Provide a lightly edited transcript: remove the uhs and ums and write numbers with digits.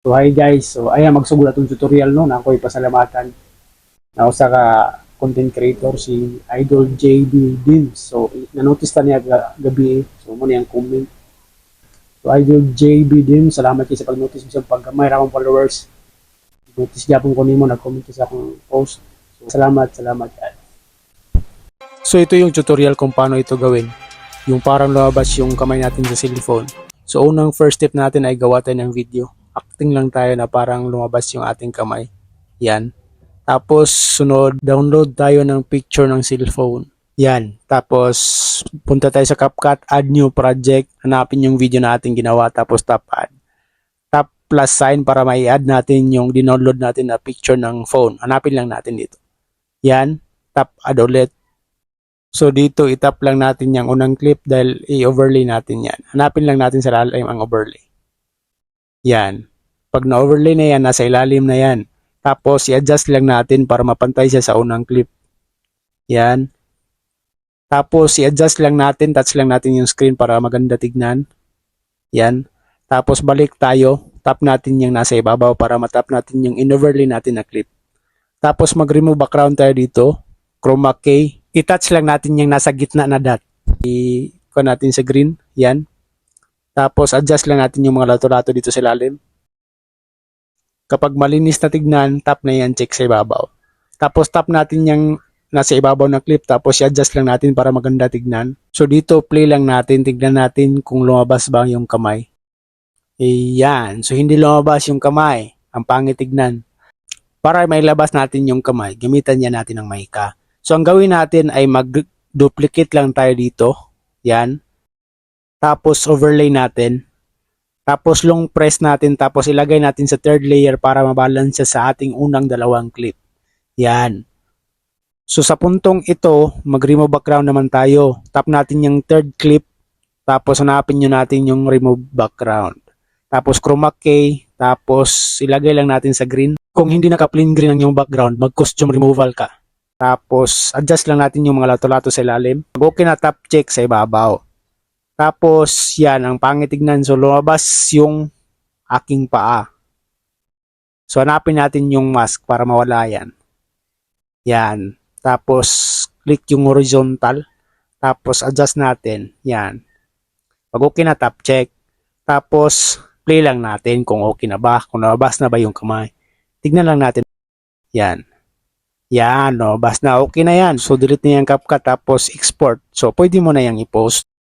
So hi guys, so ayan magsugod atong tutorial no na ako'y pasalamatan na usa ka content creator si Idol JB Dims. So na-notice ta niya gabi, so mo niyang comment. So Idol JB Dims, salamat kayo sa pag-notice sa paggamay ra akong followers. Notice gyapon ko nimo nag-comment sa akong post. So salamat. So ito yung tutorial kung paano ito gawin. Yung parang lumabas yung kamay natin sa cellphone. So unang first step natin ay gawa tayo ng video. Acting lang tayo na parang lumabas yung ating kamay. Yan. Tapos sunod, download tayo ng picture ng cellphone. Yan. Tapos punta tayo sa CapCut, add new project. Hanapin yung video na ating ginawa tapos tap add. Tap plus sign para mai-add natin yung dinownload natin na picture ng phone. Hanapin lang natin dito. Yan. Tap add ulit. So dito itap lang natin yung unang clip dahil i-overlay natin yan. Hanapin lang natin sa ilalim ang overlay. Yan. Pag na-overlay na yan, nasa ilalim na yan. Tapos i-adjust lang natin para mapantay siya sa unang clip. Yan. Tapos i-adjust lang natin, touch lang natin yung screen para maganda tignan. Yan. Tapos balik tayo, tap natin yung nasa ibabaw para matap natin yung in-overlay natin na clip. Tapos mag-remove background tayo dito. Chroma key. I-touch lang natin yung nasa gitna na dot. I-ko natin sa green. Yan. Tapos adjust lang natin yung mga lato-lato dito sa ilalim. Kapag malinis na tignan, tap na yan, check sa ibabaw. Tapos tap natin yung nasa ibabaw na clip, tapos i-adjust lang natin para maganda tignan. So dito, play lang natin, tignan natin kung lumabas ba yung kamay. Ayan. So hindi lumabas yung kamay. Ang pangit tignan. Para mailabas natin yung kamay, gamitan niya natin ng mica. So ang gawin natin ay mag-duplicate lang tayo dito. Yan. Tapos overlay natin. Tapos long press natin, tapos ilagay natin sa third layer para mabalance siya sa ating unang dalawang clip. Yan. So sa puntong ito, mag-remove background naman tayo. Tap natin yung third clip, tapos hanapin nyo natin yung remove background. Tapos chroma key, tapos ilagay lang natin sa green. Kung hindi naka-plain green ang yung background, mag-costume removal ka. Tapos adjust lang natin yung mga lato-lato sa ilalim. Pag okay na, tap check sa ibabaw. Tapos, yan, ang pangit tignan. So, lumabas yung aking paa. So, hanapin natin yung mask para mawala yan. Yan. Tapos, click yung horizontal. Tapos, adjust natin. Yan. Pag okay na, tap check. Tapos, play lang natin kung okay na ba. Kung nabas na ba yung kamay. Tignan lang natin. Yan. Yan, no. Bas na. Okay na yan. So, delete na yung CapCut. Tapos, export. So, pwede mo na yung i-post.